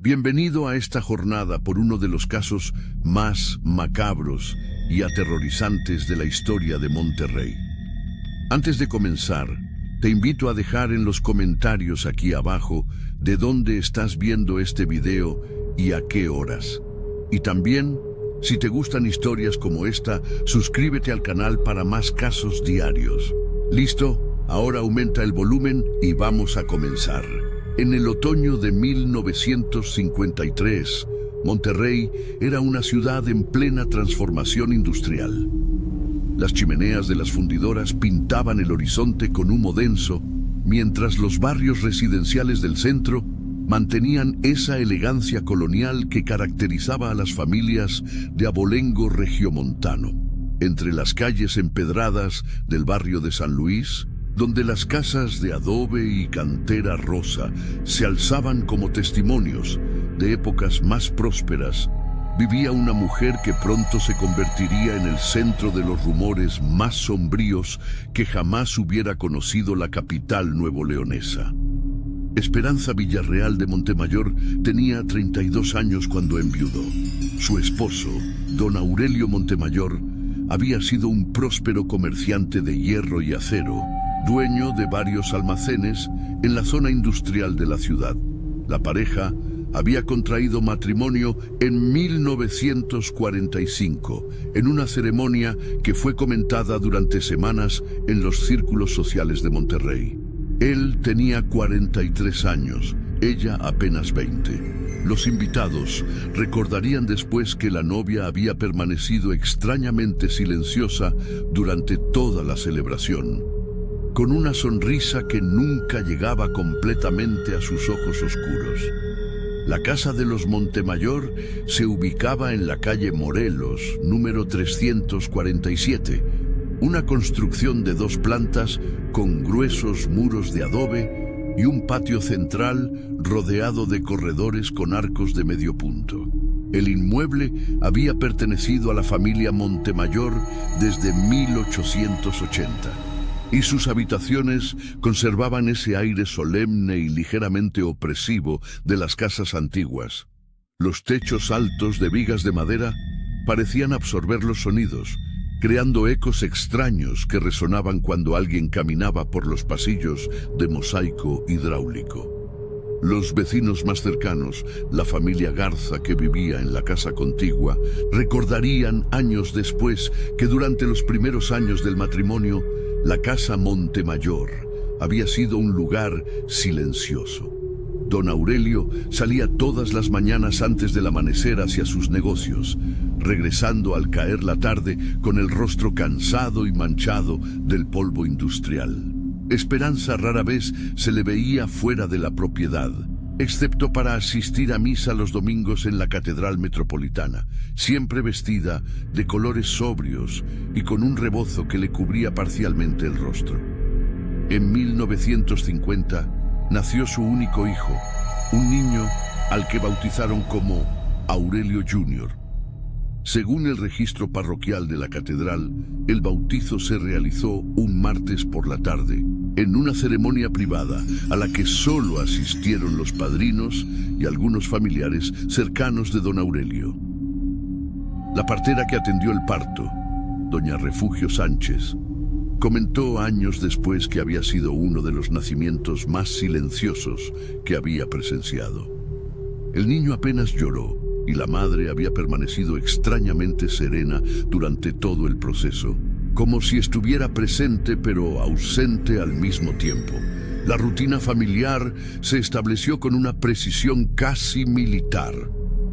Bienvenido a esta jornada por uno de los casos más macabros y aterrorizantes de la historia de Monterrey. Antes de comenzar, te invito a dejar en los comentarios aquí abajo de dónde estás viendo este video y a qué horas. Y también, si te gustan historias como esta, suscríbete al canal para más casos diarios. ¿Listo? Ahora aumenta el volumen y vamos a comenzar. En el otoño de 1953, Monterrey era una ciudad en plena transformación industrial. Las chimeneas de las fundidoras pintaban el horizonte con humo denso, mientras los barrios residenciales del centro mantenían esa elegancia colonial que caracterizaba a las familias de abolengo regiomontano. Entre las calles empedradas del barrio de San Luis, donde las casas de adobe y cantera rosa se alzaban como testimonios de épocas más prósperas, vivía una mujer que pronto se convertiría en el centro de los rumores más sombríos que jamás hubiera conocido la capital nuevoleonesa. Esperanza Villarreal de Montemayor tenía 32 años cuando enviudó. Su esposo, don Aurelio Montemayor, había sido un próspero comerciante de hierro y acero, dueño de varios almacenes en la zona industrial de la ciudad. La pareja había contraído matrimonio en 1945, en una ceremonia que fue comentada durante semanas en los círculos sociales de Monterrey. Él tenía 43 años, ella apenas 20. Los invitados recordarían después que la novia había permanecido extrañamente silenciosa durante toda la celebración, con una sonrisa que nunca llegaba completamente a sus ojos oscuros. La casa de los Montemayor se ubicaba en la calle Morelos, número 347, una construcción de 2 plantas con gruesos muros de adobe y un patio central rodeado de corredores con arcos de medio punto. El inmueble había pertenecido a la familia Montemayor desde 1880. Y sus habitaciones conservaban ese aire solemne y ligeramente opresivo de las casas antiguas. Los techos altos de vigas de madera parecían absorber los sonidos, creando ecos extraños que resonaban cuando alguien caminaba por los pasillos de mosaico hidráulico. Los vecinos más cercanos, la familia Garza que vivía en la casa contigua, recordarían años después que durante los primeros años del matrimonio, la casa Montemayor había sido un lugar silencioso. Don Aurelio salía todas las mañanas antes del amanecer hacia sus negocios, regresando al caer la tarde con el rostro cansado y manchado del polvo industrial. Esperanza rara vez se le veía fuera de la propiedad, excepto para asistir a misa los domingos en la Catedral Metropolitana, siempre vestida de colores sobrios y con un rebozo que le cubría parcialmente el rostro. En 1950 nació su único hijo, un niño al que bautizaron como Aurelio Jr. Según el registro parroquial de la catedral, el bautizo se realizó un martes por la tarde, en una ceremonia privada a la que solo asistieron los padrinos y algunos familiares cercanos de don Aurelio. La partera que atendió el parto, doña Refugio Sánchez, comentó años después que había sido uno de los nacimientos más silenciosos que había presenciado. El niño apenas lloró y la madre había permanecido extrañamente serena durante todo el proceso, como si estuviera presente pero ausente al mismo tiempo. La rutina familiar se estableció con una precisión casi militar.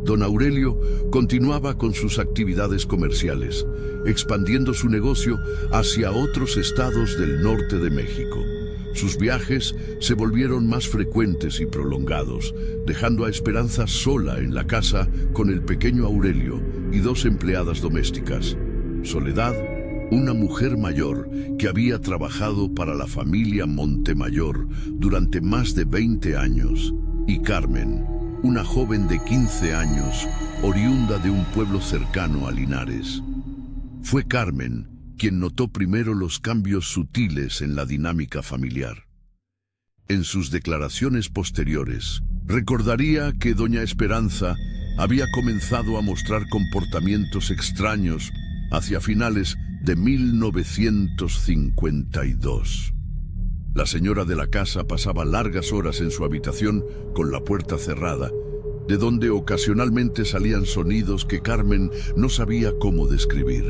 Don Aurelio continuaba con sus actividades comerciales, expandiendo su negocio hacia otros estados del norte de México. Sus viajes se volvieron más frecuentes y prolongados, dejando a Esperanza sola en la casa con el pequeño Aurelio y 2 empleadas domésticas. Soledad, una mujer mayor que había trabajado para la familia Montemayor durante más de 20 años, y Carmen, una joven de 15 años, oriunda de un pueblo cercano a Linares. Fue Carmen quien notó primero los cambios sutiles en la dinámica familiar. En sus declaraciones posteriores, Recordaría que doña Esperanza había comenzado a mostrar comportamientos extraños hacia finales de 1952. La señora de la casa pasaba largas horas en su habitación con la puerta cerrada, de donde ocasionalmente salían sonidos que Carmen no sabía cómo describir.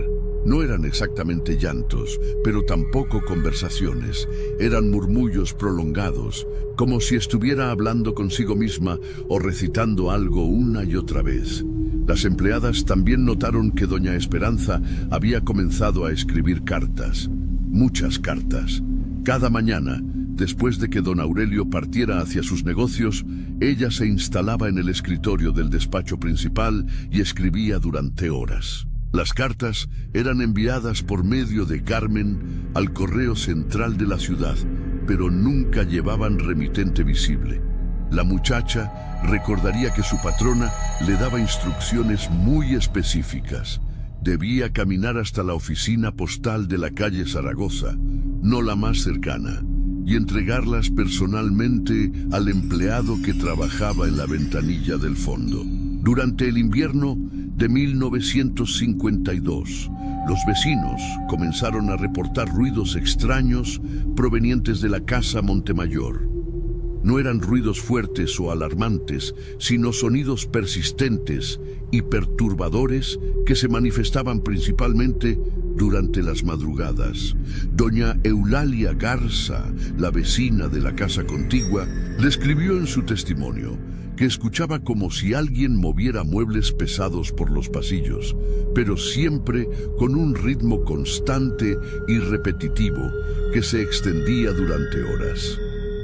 No eran exactamente llantos, pero tampoco conversaciones. Eran murmullos prolongados, como si estuviera hablando consigo misma o recitando algo una y otra vez. Las empleadas también notaron que doña Esperanza había comenzado a escribir cartas. Muchas cartas. Cada mañana, después de que don Aurelio partiera hacia sus negocios, ella se instalaba en el escritorio del despacho principal y escribía durante horas. Las cartas eran enviadas por medio de Carmen al correo central de la ciudad, pero nunca llevaban remitente visible. La muchacha recordaría que su patrona le daba instrucciones muy específicas. Debía caminar hasta la oficina postal de la calle Zaragoza, no la más cercana, y entregarlas personalmente al empleado que trabajaba en la ventanilla del fondo. Durante el invierno de 1952, los vecinos comenzaron a reportar ruidos extraños provenientes de la casa Montemayor. No eran ruidos fuertes o alarmantes, sino sonidos persistentes y perturbadores que se manifestaban principalmente durante las madrugadas. Doña Eulalia Garza, la vecina de la casa contigua, describió en su testimonio que escuchaba como si alguien moviera muebles pesados por los pasillos, pero siempre con un ritmo constante y repetitivo que se extendía durante horas.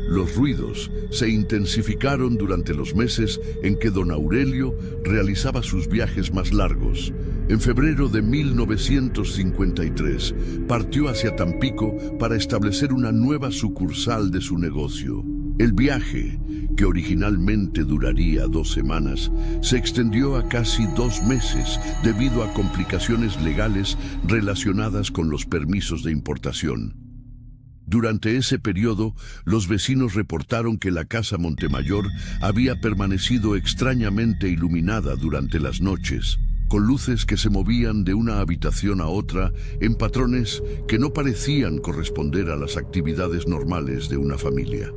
Los ruidos se intensificaron durante los meses en que don Aurelio realizaba sus viajes más largos. En febrero de 1953 partió hacia Tampico para establecer una nueva sucursal de su negocio. El viaje, que originalmente duraría 2 semanas, se extendió a casi 2 meses debido a complicaciones legales relacionadas con los permisos de importación. Durante ese periodo, los vecinos reportaron que la casa Montemayor había permanecido extrañamente iluminada durante las noches, con luces que se movían de una habitación a otra en patrones que no parecían corresponder a las actividades normales de una familia.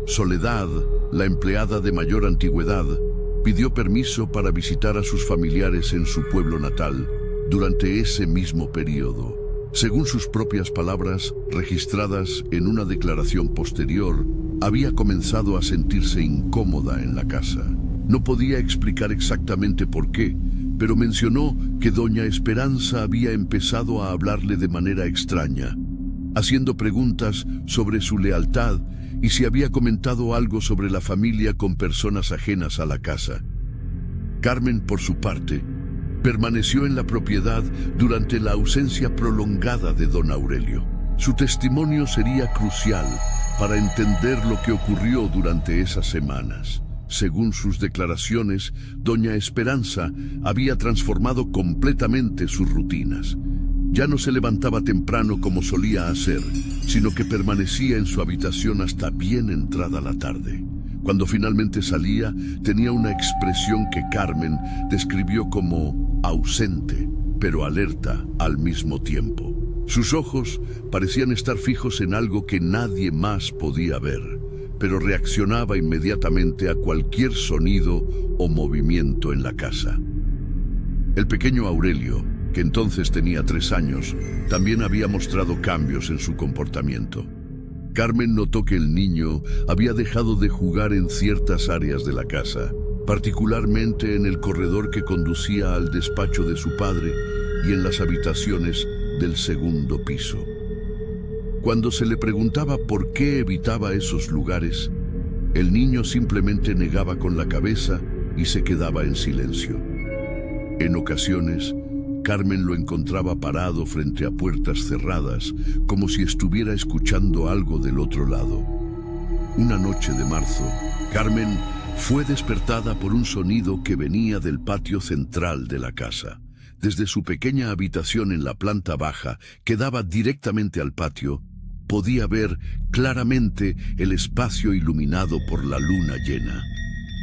Soledad, la empleada de mayor antigüedad, pidió permiso para visitar a sus familiares en su pueblo natal durante ese mismo periodo. Según sus propias palabras, registradas en una declaración posterior, había comenzado a sentirse incómoda en la casa. No podía explicar exactamente por qué, pero mencionó que doña Esperanza había empezado a hablarle de manera extraña, haciendo preguntas sobre su lealtad y si había comentado algo sobre la familia con personas ajenas a la casa. Carmen, por su parte, permaneció en la propiedad durante la ausencia prolongada de don Aurelio. Su testimonio sería crucial para entender lo que ocurrió durante esas semanas. Según sus declaraciones, doña Esperanza había transformado completamente sus rutinas. Ya no se levantaba temprano como solía hacer, sino que permanecía en su habitación hasta bien entrada la tarde. Cuando finalmente salía, tenía una expresión que Carmen describió como ausente, pero alerta al mismo tiempo. Sus ojos parecían estar fijos en algo que nadie más podía ver, pero reaccionaba inmediatamente a cualquier sonido o movimiento en la casa. El pequeño Aurelio, que entonces tenía 3 años, también había mostrado cambios en su comportamiento. Carmen notó que el niño había dejado de jugar en ciertas áreas de la casa, particularmente en el corredor que conducía al despacho de su padre y en las habitaciones del segundo piso. Cuando se le preguntaba por qué evitaba esos lugares, el niño simplemente negaba con la cabeza y se quedaba en silencio. En ocasiones, Carmen lo encontraba parado frente a puertas cerradas, como si estuviera escuchando algo del otro lado. Una noche de marzo, Carmen fue despertada por un sonido que venía del patio central de la casa. Desde su pequeña habitación en la planta baja, que daba directamente al patio, podía ver claramente el espacio iluminado por la luna llena.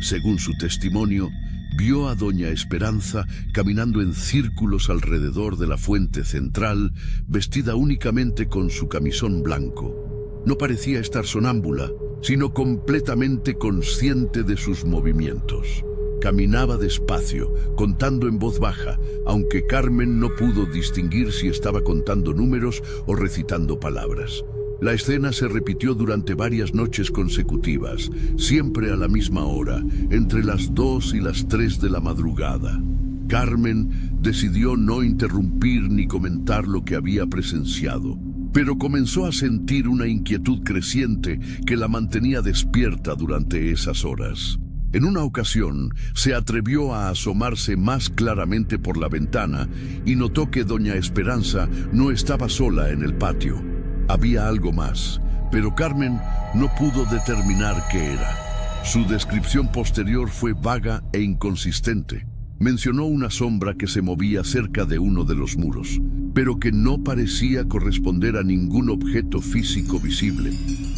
Según su testimonio, vio a doña Esperanza caminando en círculos alrededor de la fuente central, vestida únicamente con su camisón blanco. No parecía estar sonámbula, sino completamente consciente de sus movimientos. Caminaba despacio, contando en voz baja, aunque Carmen no pudo distinguir si estaba contando números o recitando palabras. La escena se repitió durante varias noches consecutivas, siempre a la misma hora, entre las 2 y las 3 de la madrugada. Carmen decidió no interrumpir ni comentar lo que había presenciado, pero comenzó a sentir una inquietud creciente que la mantenía despierta durante esas horas. En una ocasión, se atrevió a asomarse más claramente por la ventana y notó que doña Esperanza no estaba sola en el patio. Había algo más, pero Carmen no pudo determinar qué era. Su descripción posterior fue vaga e inconsistente. Mencionó una sombra que se movía cerca de uno de los muros, pero que no parecía corresponder a ningún objeto físico visible.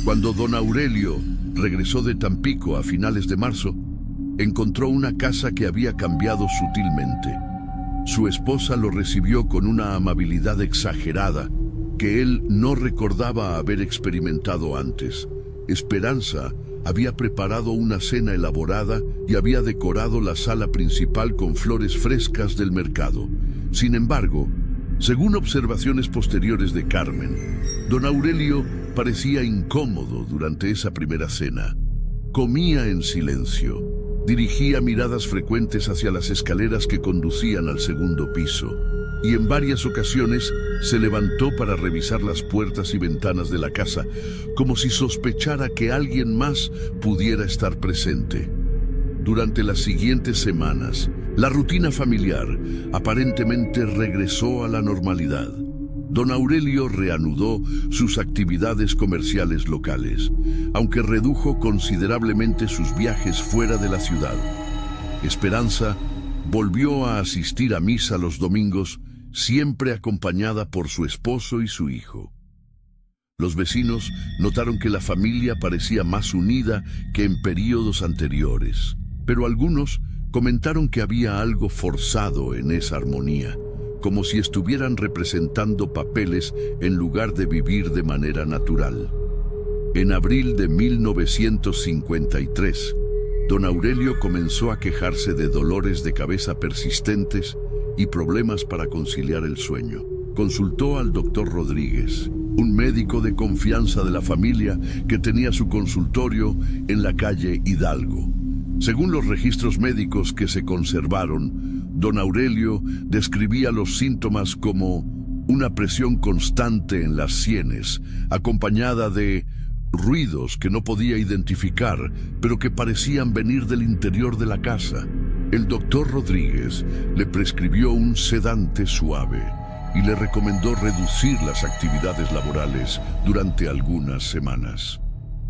Cuando don Aurelio regresó de Tampico a finales de marzo, encontró una casa que había cambiado sutilmente. Su esposa lo recibió con una amabilidad exagerada que él no recordaba haber experimentado antes. Esperanza había preparado una cena elaborada y había decorado la sala principal con flores frescas del mercado. Sin embargo, según observaciones posteriores de Carmen, don Aurelio parecía incómodo durante esa primera cena. Comía en silencio, dirigía miradas frecuentes hacia las escaleras que conducían al segundo piso, y en varias ocasiones se levantó para revisar las puertas y ventanas de la casa, como si sospechara que alguien más pudiera estar presente. Durante las siguientes semanas, la rutina familiar aparentemente regresó a la normalidad. Don Aurelio reanudó sus actividades comerciales locales, aunque redujo considerablemente sus viajes fuera de la ciudad. Esperanza volvió a asistir a misa los domingos, siempre acompañada por su esposo y su hijo. Los vecinos notaron que la familia parecía más unida que en períodos anteriores, pero algunos comentaron que había algo forzado en esa armonía, como si estuvieran representando papeles en lugar de vivir de manera natural. En abril de 1953, don Aurelio comenzó a quejarse de dolores de cabeza persistentes y problemas para conciliar el sueño. Consultó al doctor Rodríguez, un médico de confianza de la familia que tenía su consultorio en la calle Hidalgo. Según los registros médicos que se conservaron, don Aurelio describía los síntomas como una presión constante en las sienes, acompañada de ruidos que no podía identificar, pero que parecían venir del interior de la casa. El doctor Rodríguez le prescribió un sedante suave y le recomendó reducir las actividades laborales durante algunas semanas.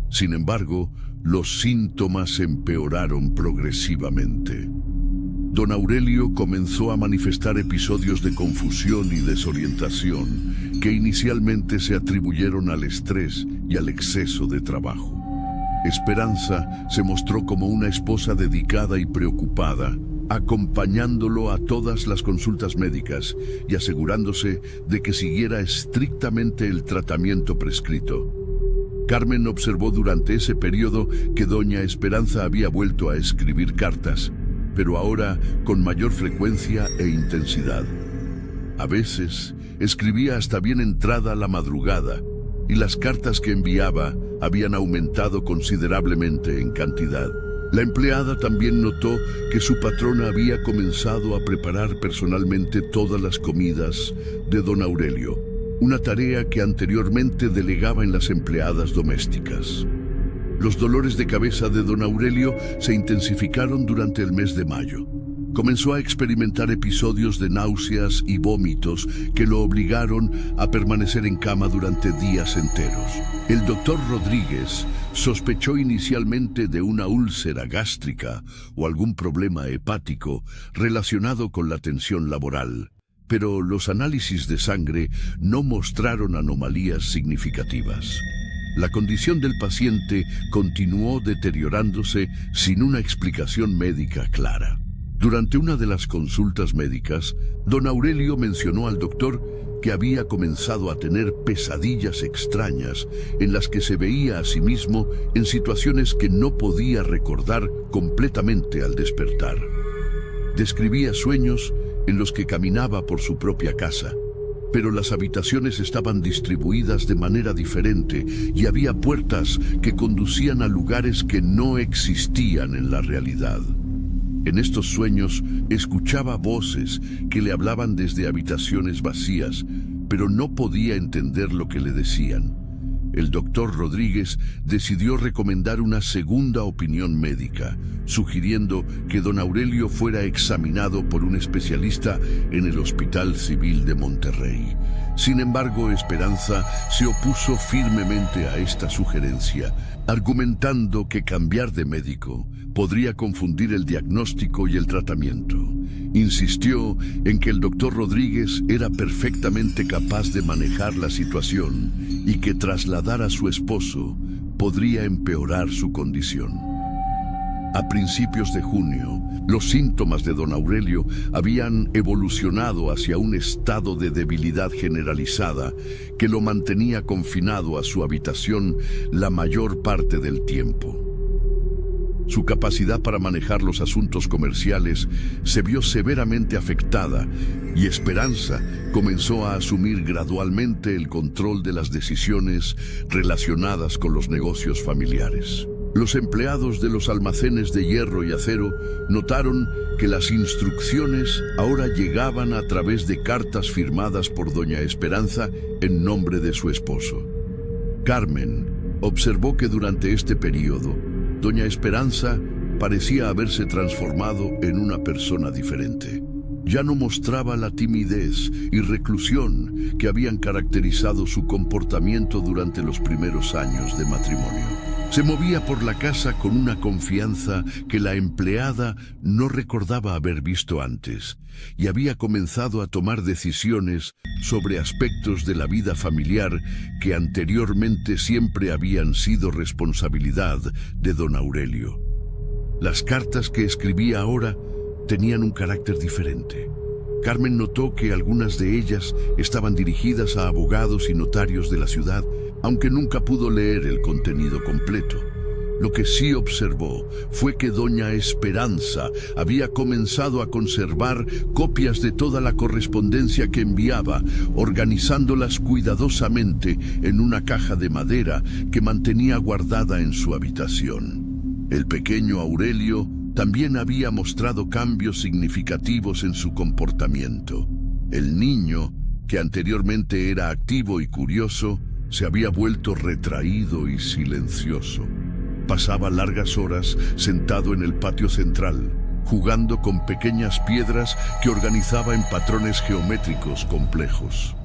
Sin embargo, los síntomas empeoraron progresivamente. Don Aurelio comenzó a manifestar episodios de confusión y desorientación que inicialmente se atribuyeron al estrés y al exceso de trabajo. Esperanza se mostró como una esposa dedicada y preocupada, acompañándolo a todas las consultas médicas y asegurándose de que siguiera estrictamente el tratamiento prescrito. Carmen observó durante ese periodo que doña Esperanza había vuelto a escribir cartas, pero ahora con mayor frecuencia e intensidad. A veces escribía hasta bien entrada la madrugada, y las cartas que enviaba habían aumentado considerablemente en cantidad. La empleada también notó que su patrona había comenzado a preparar personalmente todas las comidas de don Aurelio, una tarea que anteriormente delegaba en las empleadas domésticas. Los dolores de cabeza de don Aurelio se intensificaron durante el mes de mayo. Comenzó a experimentar episodios de náuseas y vómitos que lo obligaron a permanecer en cama durante días enteros. El doctor Rodríguez sospechó inicialmente de una úlcera gástrica o algún problema hepático relacionado con la tensión laboral, pero los análisis de sangre no mostraron anomalías significativas. La condición del paciente continuó deteriorándose sin una explicación médica clara. Durante una de las consultas médicas, don Aurelio mencionó al doctor que había comenzado a tener pesadillas extrañas en las que se veía a sí mismo en situaciones que no podía recordar completamente al despertar. Describía sueños en los que caminaba por su propia casa, pero las habitaciones estaban distribuidas de manera diferente y había puertas que conducían a lugares que no existían en la realidad. En estos sueños escuchaba voces que le hablaban desde habitaciones vacías, pero no podía entender lo que le decían. El doctor Rodríguez decidió recomendar una segunda opinión médica, sugiriendo que don Aurelio fuera examinado por un especialista en el Hospital Civil de Monterrey. Sin embargo, Esperanza se opuso firmemente a esta sugerencia, argumentando que cambiar de médico podría confundir el diagnóstico y el tratamiento. Insistió en que el doctor Rodríguez era perfectamente capaz de manejar la situación y que trasladar a su esposo podría empeorar su condición. A principios de junio, los síntomas de don Aurelio habían evolucionado hacia un estado de debilidad generalizada que lo mantenía confinado a su habitación la mayor parte del tiempo. Su capacidad para manejar los asuntos comerciales se vio severamente afectada y Esperanza comenzó a asumir gradualmente el control de las decisiones relacionadas con los negocios familiares. Los empleados de los almacenes de hierro y acero notaron que las instrucciones ahora llegaban a través de cartas firmadas por doña Esperanza en nombre de su esposo. Carmen observó que durante este periodo, doña Esperanza parecía haberse transformado en una persona diferente. Ya no mostraba la timidez y reclusión que habían caracterizado su comportamiento durante los primeros años de matrimonio. Se movía por la casa con una confianza que la empleada no recordaba haber visto antes, y había comenzado a tomar decisiones sobre aspectos de la vida familiar que anteriormente siempre habían sido responsabilidad de don Aurelio. Las cartas que escribía ahora tenían un carácter diferente. Carmen notó que algunas de ellas estaban dirigidas a abogados y notarios de la ciudad, aunque nunca pudo leer el contenido completo. Lo que sí observó fue que doña Esperanza había comenzado a conservar copias de toda la correspondencia que enviaba, organizándolas cuidadosamente en una caja de madera que mantenía guardada en su habitación. El pequeño Aurelio también había mostrado cambios significativos en su comportamiento. El niño, que anteriormente era activo y curioso, se había vuelto retraído y silencioso. Pasaba largas horas sentado en el patio central, jugando con pequeñas piedras que organizaba en patrones geométricos complejos.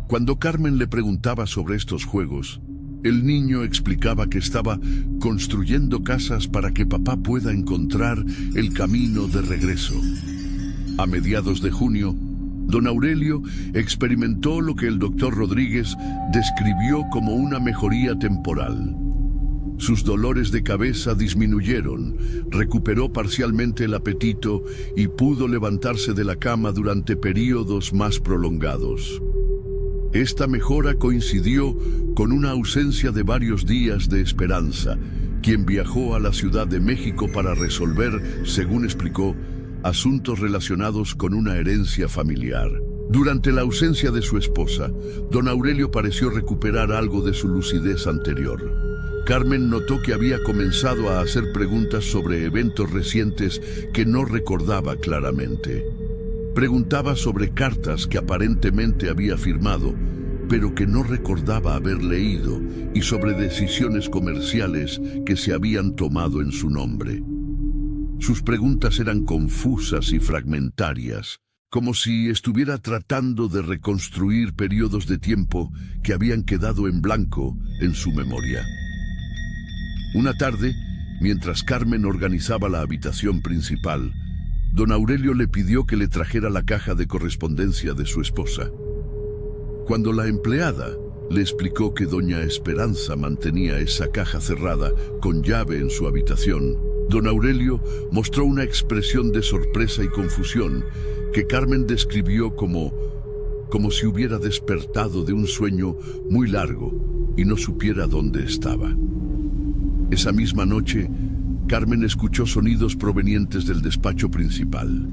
Cuando Carmen le preguntaba sobre estos juegos, el niño explicaba que estaba construyendo casas para que papá pueda encontrar el camino de regreso. A mediados de junio, don Aurelio experimentó lo que el doctor Rodríguez describió como una mejoría temporal. Sus dolores de cabeza disminuyeron, recuperó parcialmente el apetito y pudo levantarse de la cama durante periodos más prolongados. Esta mejora coincidió con una ausencia de varios días de Esperanza, quien viajó a la Ciudad de México para resolver, según explicó, asuntos relacionados con una herencia familiar. Durante la ausencia de su esposa, don Aurelio pareció recuperar algo de su lucidez anterior. Carmen notó que había comenzado a hacer preguntas sobre eventos recientes que no recordaba claramente. Preguntaba sobre cartas que aparentemente había firmado, pero que no recordaba haber leído, y sobre decisiones comerciales que se habían tomado en su nombre. Sus preguntas eran confusas y fragmentarias, como si estuviera tratando de reconstruir periodos de tiempo que habían quedado en blanco en su memoria. Una tarde, mientras Carmen organizaba la habitación principal, don Aurelio le pidió que le trajera la caja de correspondencia de su esposa. Cuando la empleada Le explicó que doña Esperanza mantenía esa caja cerrada con llave en su habitación. Don Aurelio mostró una expresión de sorpresa y confusión que Carmen describió como si hubiera despertado de un sueño muy largo y no supiera dónde estaba. Esa misma noche, Carmen escuchó sonidos provenientes del despacho principal.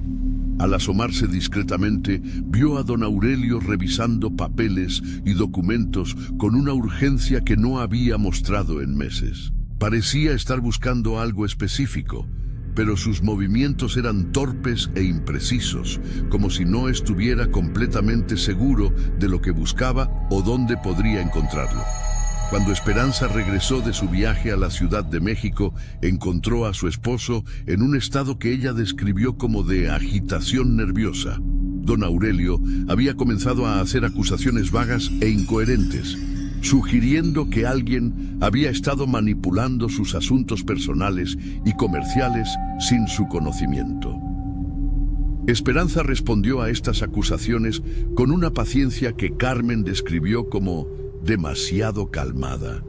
Al asomarse discretamente, vio a don Aurelio revisando papeles y documentos con una urgencia que no había mostrado en meses. Parecía estar buscando algo específico, pero sus movimientos eran torpes e imprecisos, como si no estuviera completamente seguro de lo que buscaba o dónde podría encontrarlo. Cuando Esperanza regresó de su viaje a la Ciudad de México, encontró a su esposo en un estado que ella describió como de agitación nerviosa. Don Aurelio había comenzado a hacer acusaciones vagas e incoherentes, sugiriendo que alguien había estado manipulando sus asuntos personales y comerciales sin su conocimiento. Esperanza respondió a estas acusaciones con una paciencia que Carmen describió como demasiado calmada,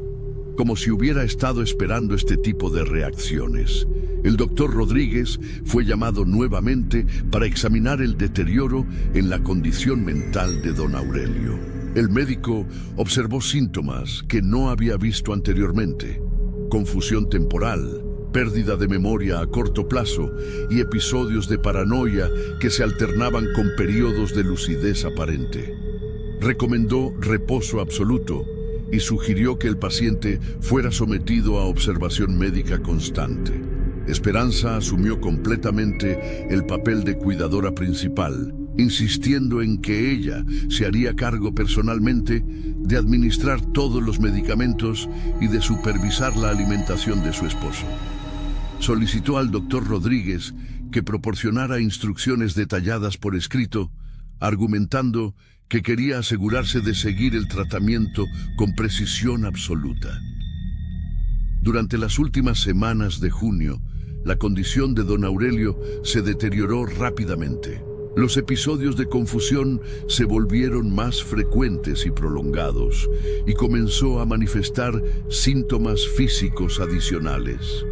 como si hubiera estado esperando este tipo de reacciones. El doctor Rodríguez fue llamado nuevamente para examinar el deterioro en la condición mental de don Aurelio. El médico observó síntomas que no había visto anteriormente: confusión temporal, pérdida de memoria a corto plazo y episodios de paranoia que se alternaban con periodos de lucidez aparente. Recomendó reposo absoluto y sugirió que el paciente fuera sometido a observación médica constante. Esperanza asumió completamente el papel de cuidadora principal, insistiendo en que ella se haría cargo personalmente de administrar todos los medicamentos y de supervisar la alimentación de su esposo. Solicitó al doctor Rodríguez que proporcionara instrucciones detalladas por escrito, argumentando que quería asegurarse de seguir el tratamiento con precisión absoluta. Durante las últimas semanas de junio, la condición de don Aurelio se deterioró rápidamente. Los episodios de confusión se volvieron más frecuentes y prolongados, y comenzó a manifestar síntomas físicos adicionales: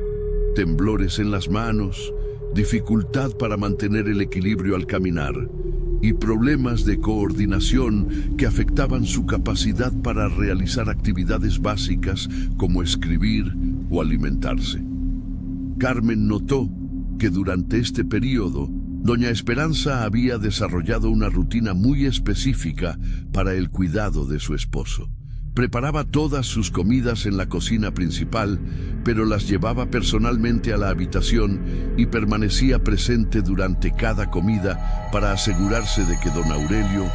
temblores en las manos, dificultad para mantener el equilibrio al caminar, y problemas de coordinación que afectaban su capacidad para realizar actividades básicas como escribir o alimentarse. Carmen notó que durante este periodo, doña Esperanza había desarrollado una rutina muy específica para el cuidado de su esposo. Preparaba todas sus comidas en la cocina principal, pero las llevaba personalmente a la habitación y permanecía presente durante cada comida para asegurarse de que don Aurelio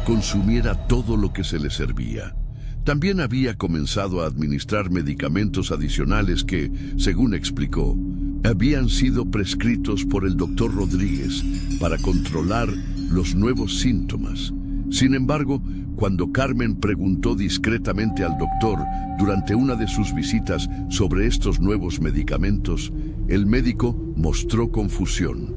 consumiera todo lo que se le servía. También había comenzado a administrar medicamentos adicionales que, según explicó, habían sido prescritos por el doctor Rodríguez para controlar los nuevos síntomas. Sin embargo, cuando Carmen preguntó discretamente al doctor durante una de sus visitas sobre estos nuevos medicamentos, el médico mostró confusión.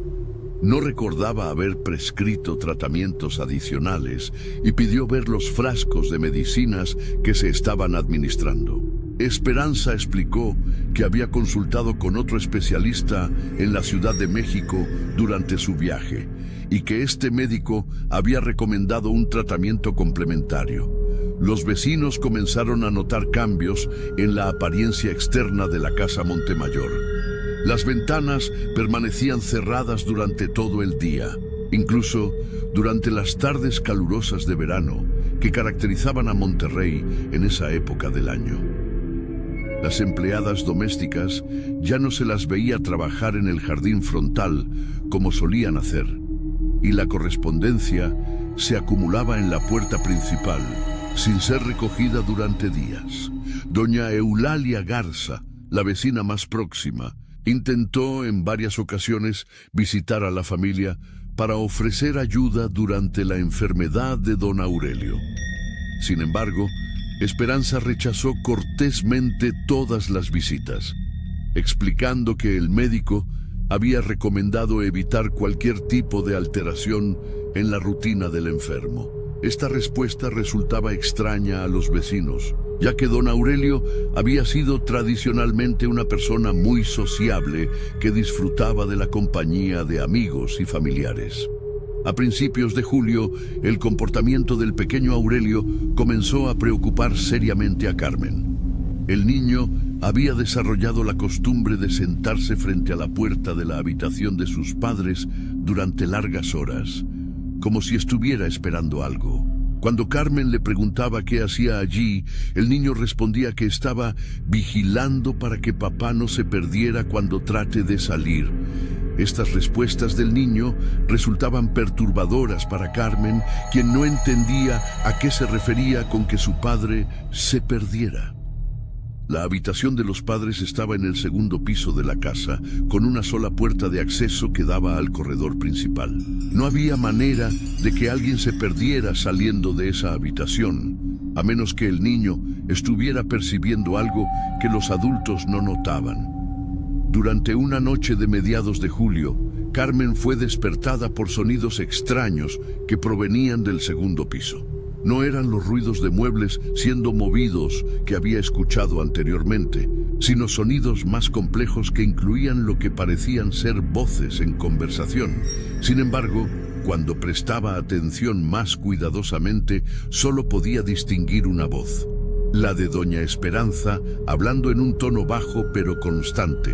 No recordaba haber prescrito tratamientos adicionales y pidió ver los frascos de medicinas que se estaban administrando. Esperanza explicó que había consultado con otro especialista en la Ciudad de México durante su viaje y que este médico había recomendado un tratamiento complementario. Los vecinos comenzaron a notar cambios en la apariencia externa de la casa Montemayor. Las ventanas permanecían cerradas durante todo el día, incluso durante las tardes calurosas de verano que caracterizaban a Monterrey en esa época del año. Las empleadas domésticas ya no se las veía trabajar en el jardín frontal como solían hacer, y la correspondencia se acumulaba en la puerta principal, sin ser recogida durante días. Doña Eulalia Garza, la vecina más próxima, intentó en varias ocasiones visitar a la familia para ofrecer ayuda durante la enfermedad de don Aurelio. Sin embargo, Esperanza rechazó cortésmente todas las visitas, explicando que el médico había recomendado evitar cualquier tipo de alteración en la rutina del enfermo. Esta respuesta resultaba extraña a los vecinos, ya que don Aurelio había sido tradicionalmente una persona muy sociable que disfrutaba de la compañía de amigos y familiares. A principios de julio, el comportamiento del pequeño Aurelio comenzó a preocupar seriamente a Carmen. El niño había desarrollado la costumbre de sentarse frente a la puerta de la habitación de sus padres durante largas horas, como si estuviera esperando algo. Cuando Carmen le preguntaba qué hacía allí, el niño respondía que estaba vigilando para que papá no se perdiera cuando trate de salir. Estas respuestas del niño resultaban perturbadoras para Carmen, quien no entendía a qué se refería con que su padre se perdiera. La habitación de los padres estaba en el segundo piso de la casa, con una sola puerta de acceso que daba al corredor principal. No había manera de que alguien se perdiera saliendo de esa habitación, a menos que el niño estuviera percibiendo algo que los adultos no notaban. Durante una noche de mediados de julio, Carmen fue despertada por sonidos extraños que provenían del segundo piso. No eran los ruidos de muebles siendo movidos que había escuchado anteriormente, sino sonidos más complejos que incluían lo que parecían ser voces en conversación. Sin embargo, cuando prestaba atención más cuidadosamente, solo podía distinguir una voz, la de doña Esperanza, hablando en un tono bajo pero constante.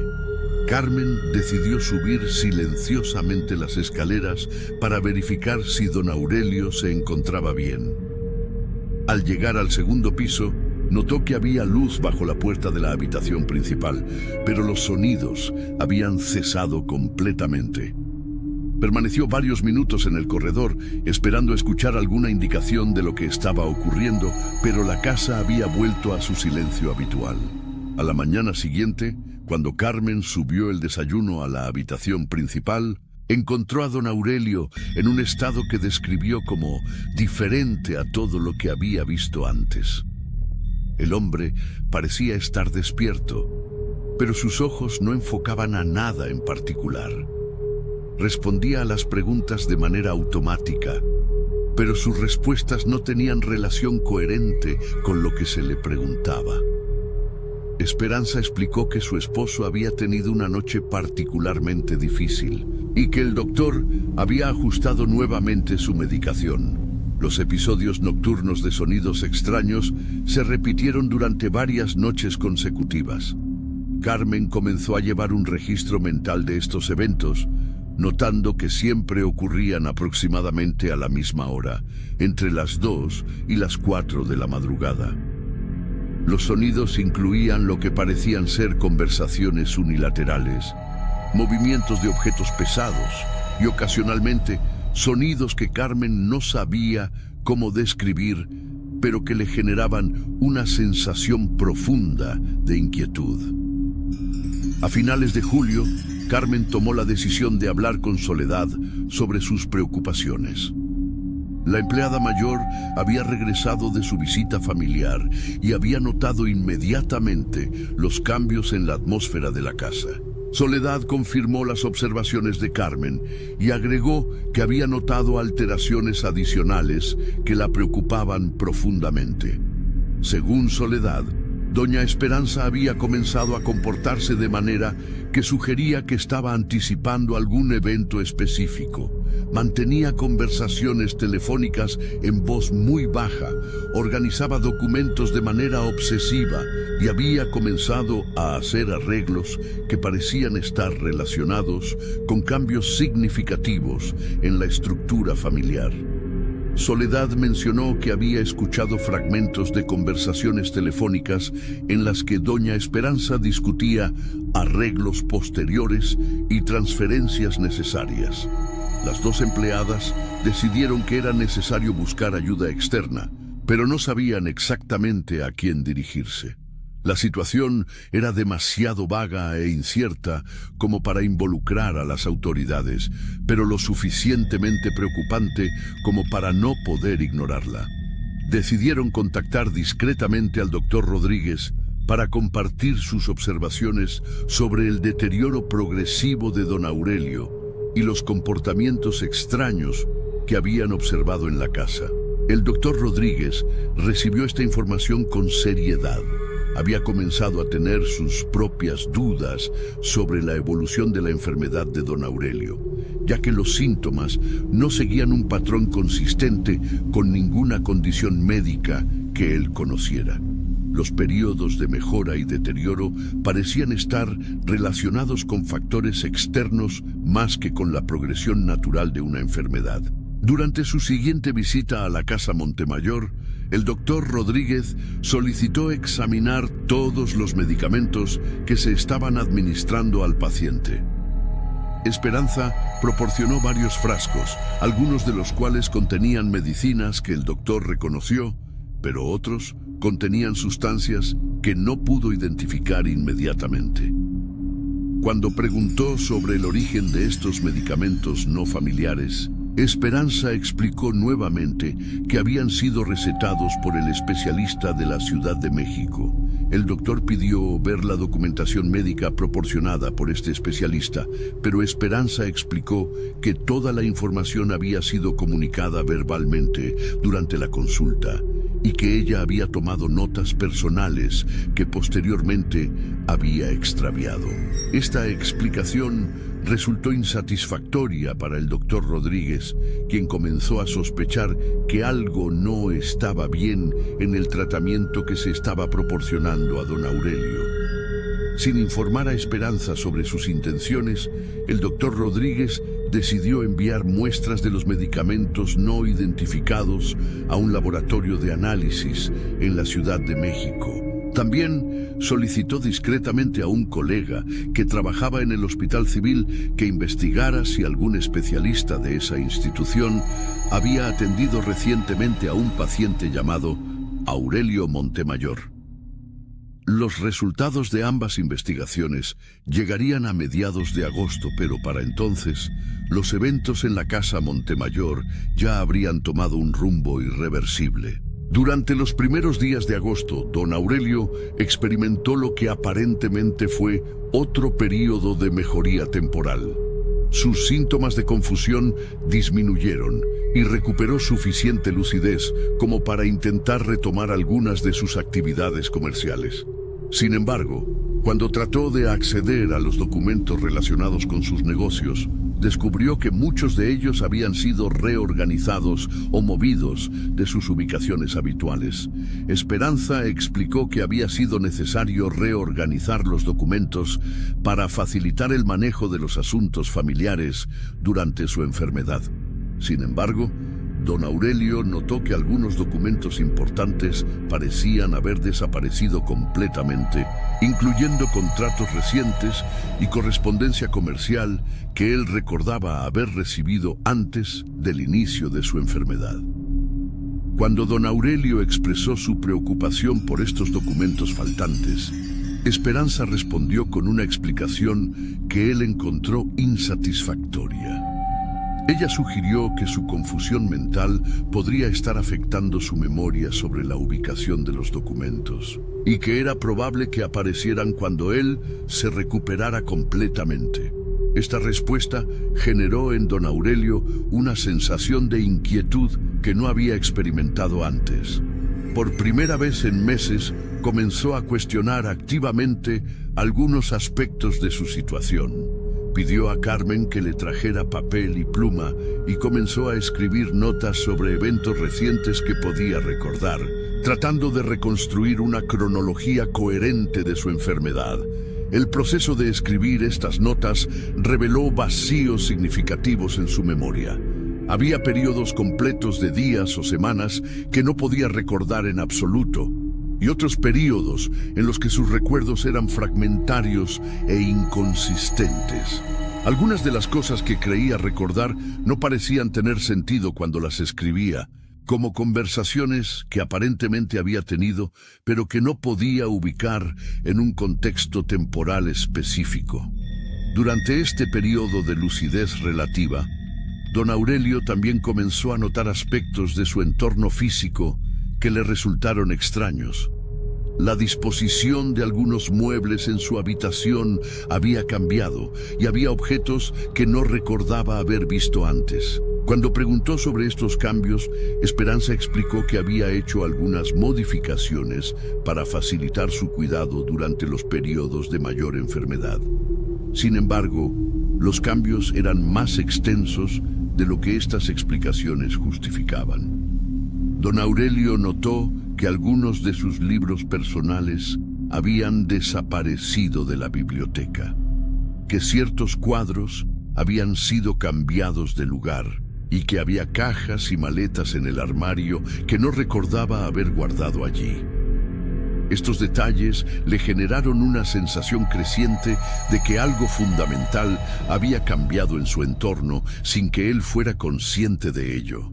Carmen decidió subir silenciosamente las escaleras para verificar si don Aurelio se encontraba bien. Al llegar al segundo piso, notó que había luz bajo la puerta de la habitación principal, pero los sonidos habían cesado completamente. Permaneció varios minutos en el corredor, esperando escuchar alguna indicación de lo que estaba ocurriendo, pero la casa había vuelto a su silencio habitual. A la mañana siguiente, cuando Carmen subió el desayuno a la habitación principal, encontró a don Aurelio en un estado que describió como diferente a todo lo que había visto antes. El hombre parecía estar despierto, pero sus ojos no enfocaban a nada en particular. Respondía a las preguntas de manera automática, pero sus respuestas no tenían relación coherente con lo que se le preguntaba. Esperanza explicó que su esposo había tenido una noche particularmente difícil y que el doctor había ajustado nuevamente su medicación. Los episodios nocturnos de sonidos extraños se repitieron durante varias noches consecutivas. Carmen comenzó a llevar un registro mental de estos eventos, notando que siempre ocurrían aproximadamente a la misma hora, entre las 2 y las 4 de la madrugada. Los sonidos incluían lo que parecían ser conversaciones unilaterales, movimientos de objetos pesados y ocasionalmente sonidos que Carmen no sabía cómo describir, pero que le generaban una sensación profunda de inquietud. A finales de julio, Carmen tomó la decisión de hablar con Soledad sobre sus preocupaciones. La empleada mayor había regresado de su visita familiar y había notado inmediatamente los cambios en la atmósfera de la casa. Soledad confirmó las observaciones de Carmen y agregó que había notado alteraciones adicionales que la preocupaban profundamente. Según Soledad, doña Esperanza había comenzado a comportarse de manera que sugería que estaba anticipando algún evento específico. Mantenía conversaciones telefónicas en voz muy baja, organizaba documentos de manera obsesiva y había comenzado a hacer arreglos que parecían estar relacionados con cambios significativos en la estructura familiar. Soledad mencionó que había escuchado fragmentos de conversaciones telefónicas en las que doña Esperanza discutía arreglos posteriores y transferencias necesarias. Las dos empleadas decidieron que era necesario buscar ayuda externa, pero no sabían exactamente a quién dirigirse. La situación era demasiado vaga e incierta como para involucrar a las autoridades, pero lo suficientemente preocupante como para no poder ignorarla. Decidieron contactar discretamente al doctor Rodríguez para compartir sus observaciones sobre el deterioro progresivo de don Aurelio y los comportamientos extraños que habían observado en la casa. El doctor Rodríguez recibió esta información con seriedad. Había comenzado a tener sus propias dudas sobre la evolución de la enfermedad de don Aurelio, ya que los síntomas no seguían un patrón consistente con ninguna condición médica que él conociera. Los periodos de mejora y deterioro parecían estar relacionados con factores externos más que con la progresión natural de una enfermedad. Durante su siguiente visita a la Casa Montemayor, el doctor Rodríguez solicitó examinar todos los medicamentos que se estaban administrando al paciente. Esperanza proporcionó varios frascos, algunos de los cuales contenían medicinas que el doctor reconoció, pero otros contenían sustancias que no pudo identificar inmediatamente. Cuando preguntó sobre el origen de estos medicamentos no familiares, Esperanza explicó nuevamente que habían sido recetados por el especialista de la Ciudad de México. El doctor pidió ver la documentación médica proporcionada por este especialista, pero Esperanza explicó que toda la información había sido comunicada verbalmente durante la consulta y que ella había tomado notas personales que posteriormente había extraviado. Esta explicación resultó insatisfactoria para el doctor Rodríguez, quien comenzó a sospechar que algo no estaba bien en el tratamiento que se estaba proporcionando a don Aurelio. Sin informar a Esperanza sobre sus intenciones, el doctor Rodríguez decidió enviar muestras de los medicamentos no identificados a un laboratorio de análisis en la Ciudad de México. También solicitó discretamente a un colega que trabajaba en el Hospital Civil que investigara si algún especialista de esa institución había atendido recientemente a un paciente llamado Aurelio Montemayor. Los resultados de ambas investigaciones llegarían a mediados de agosto, pero para entonces los eventos en la Casa Montemayor ya habrían tomado un rumbo irreversible. Durante los primeros días de agosto, don Aurelio experimentó lo que aparentemente fue otro período de mejoría temporal. Sus síntomas de confusión disminuyeron y recuperó suficiente lucidez como para intentar retomar algunas de sus actividades comerciales. Sin embargo, cuando trató de acceder a los documentos relacionados con sus negocios, descubrió que muchos de ellos habían sido reorganizados o movidos de sus ubicaciones habituales. Esperanza explicó que había sido necesario reorganizar los documentos para facilitar el manejo de los asuntos familiares durante su enfermedad. Sin embargo, don Aurelio notó que algunos documentos importantes parecían haber desaparecido completamente, incluyendo contratos recientes y correspondencia comercial que él recordaba haber recibido antes del inicio de su enfermedad. Cuando don Aurelio expresó su preocupación por estos documentos faltantes, Esperanza respondió con una explicación que él encontró insatisfactoria. Ella sugirió que su confusión mental podría estar afectando su memoria sobre la ubicación de los documentos y que era probable que aparecieran cuando él se recuperara completamente. Esta respuesta generó en don Aurelio una sensación de inquietud que no había experimentado antes. Por primera vez en meses, comenzó a cuestionar activamente algunos aspectos de su situación. Pidió a Carmen que le trajera papel y pluma y comenzó a escribir notas sobre eventos recientes que podía recordar, tratando de reconstruir una cronología coherente de su enfermedad. El proceso de escribir estas notas reveló vacíos significativos en su memoria. Había periodos completos de días o semanas que no podía recordar en absoluto, y otros periodos en los que sus recuerdos eran fragmentarios e inconsistentes. Algunas de las cosas que creía recordar no parecían tener sentido cuando las escribía, como conversaciones que aparentemente había tenido, pero que no podía ubicar en un contexto temporal específico. Durante este periodo de lucidez relativa, don Aurelio también comenzó a notar aspectos de su entorno físico que le resultaron extraños. La disposición de algunos muebles en su habitación había cambiado y había objetos que no recordaba haber visto antes. Cuando preguntó sobre estos cambios, Esperanza explicó que había hecho algunas modificaciones para facilitar su cuidado durante los periodos de mayor enfermedad. Sin embargo, los cambios eran más extensos de lo que estas explicaciones justificaban. Don Aurelio notó que algunos de sus libros personales habían desaparecido de la biblioteca, que ciertos cuadros habían sido cambiados de lugar y que había cajas y maletas en el armario que no recordaba haber guardado allí. Estos detalles le generaron una sensación creciente de que algo fundamental había cambiado en su entorno sin que él fuera consciente de ello.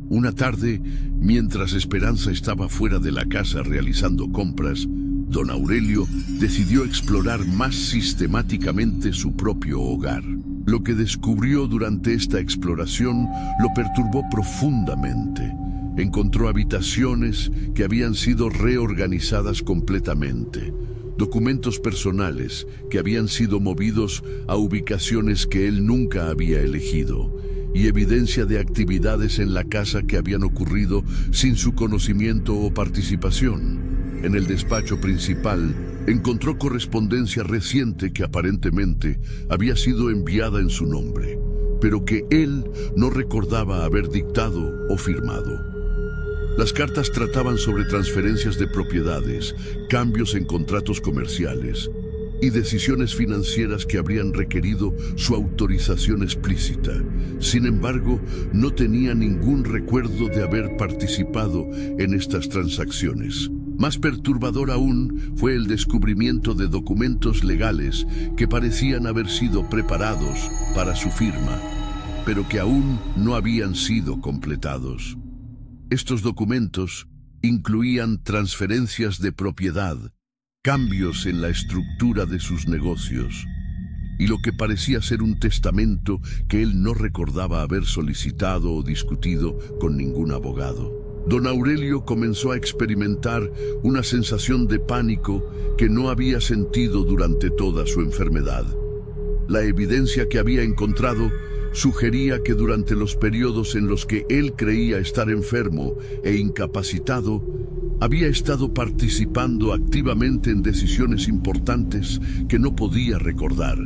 Una tarde, mientras Esperanza estaba fuera de la casa realizando compras, Don Aurelio decidió explorar más sistemáticamente su propio hogar. Lo que descubrió durante esta exploración lo perturbó profundamente. Encontró habitaciones que habían sido reorganizadas completamente, documentos personales que habían sido movidos a ubicaciones que él nunca había elegido, y evidencia de actividades en la casa que habían ocurrido sin su conocimiento o participación. En el despacho principal, encontró correspondencia reciente que aparentemente había sido enviada en su nombre, pero que él no recordaba haber dictado o firmado. Las cartas trataban sobre transferencias de propiedades, cambios en contratos comerciales y decisiones financieras que habrían requerido su autorización explícita. Sin embargo, no tenía ningún recuerdo de haber participado en estas transacciones. Más perturbador aún fue el descubrimiento de documentos legales que parecían haber sido preparados para su firma, pero que aún no habían sido completados. Estos documentos incluían transferencias de propiedad, cambios en la estructura de sus negocios y lo que parecía ser un testamento que él no recordaba haber solicitado o discutido con ningún abogado. Don Aurelio comenzó a experimentar una sensación de pánico que no había sentido durante toda su enfermedad. La evidencia que había encontrado sugería que durante los periodos en los que él creía estar enfermo e incapacitado, había estado participando activamente en decisiones importantes que no podía recordar.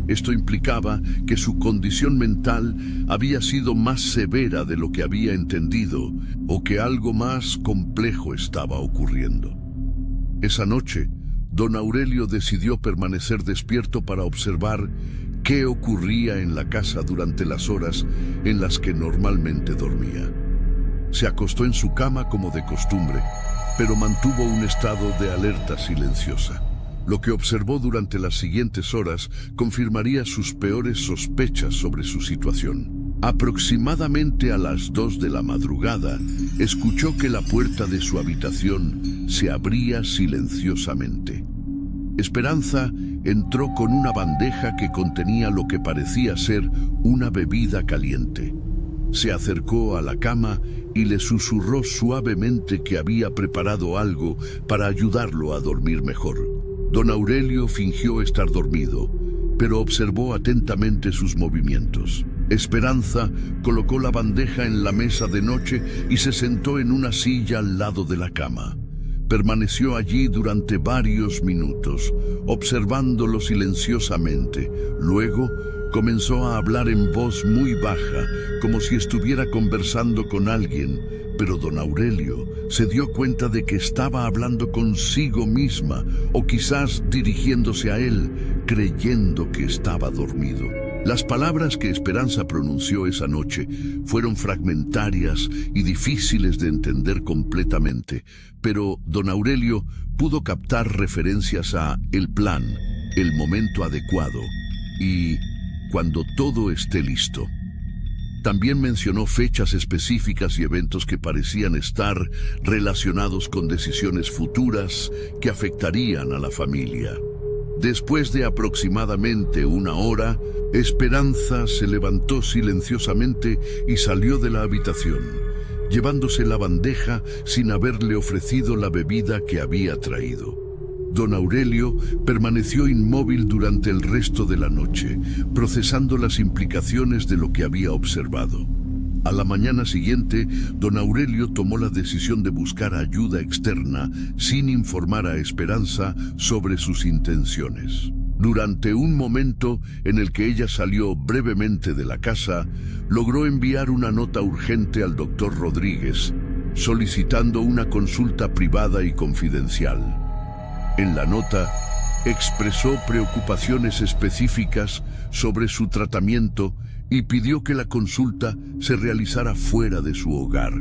Esto implicaba que su condición mental había sido más severa de lo que había entendido, o que algo más complejo estaba ocurriendo. Esa noche, Don Aurelio decidió permanecer despierto para observar qué ocurría en la casa durante las horas en las que normalmente dormía. Se acostó en su cama como de costumbre, pero mantuvo un estado de alerta silenciosa. Lo que observó durante las siguientes horas confirmaría sus peores sospechas sobre su situación. Aproximadamente a las 2 de la madrugada, escuchó que la puerta de su habitación se abría silenciosamente. Esperanza entró con una bandeja que contenía lo que parecía ser una bebida caliente. Se acercó a la cama y le susurró suavemente que había preparado algo para ayudarlo a dormir mejor. Don Aurelio fingió estar dormido, pero observó atentamente sus movimientos. Esperanza colocó la bandeja en la mesa de noche y se sentó en una silla al lado de la cama. Permaneció allí durante varios minutos, observándolo silenciosamente. Luego comenzó a hablar en voz muy baja, como si estuviera conversando con alguien, pero don Aurelio se dio cuenta de que estaba hablando consigo misma, o quizás dirigiéndose a él, creyendo que estaba dormido. Las palabras que Esperanza pronunció esa noche fueron fragmentarias y difíciles de entender completamente, pero don Aurelio pudo captar referencias a el plan, el momento adecuado y cuando todo esté listo. También mencionó fechas específicas y eventos que parecían estar relacionados con decisiones futuras que afectarían a la familia. Después de aproximadamente una hora, Esperanza se levantó silenciosamente y salió de la habitación, llevándose la bandeja sin haberle ofrecido la bebida que había traído. Don Aurelio permaneció inmóvil durante el resto de la noche, procesando las implicaciones de lo que había observado. A la mañana siguiente, don Aurelio tomó la decisión de buscar ayuda externa sin informar a Esperanza sobre sus intenciones. Durante un momento en el que ella salió brevemente de la casa, logró enviar una nota urgente al doctor Rodríguez, solicitando una consulta privada y confidencial. En la nota, expresó preocupaciones específicas sobre su tratamiento y pidió que la consulta se realizara fuera de su hogar.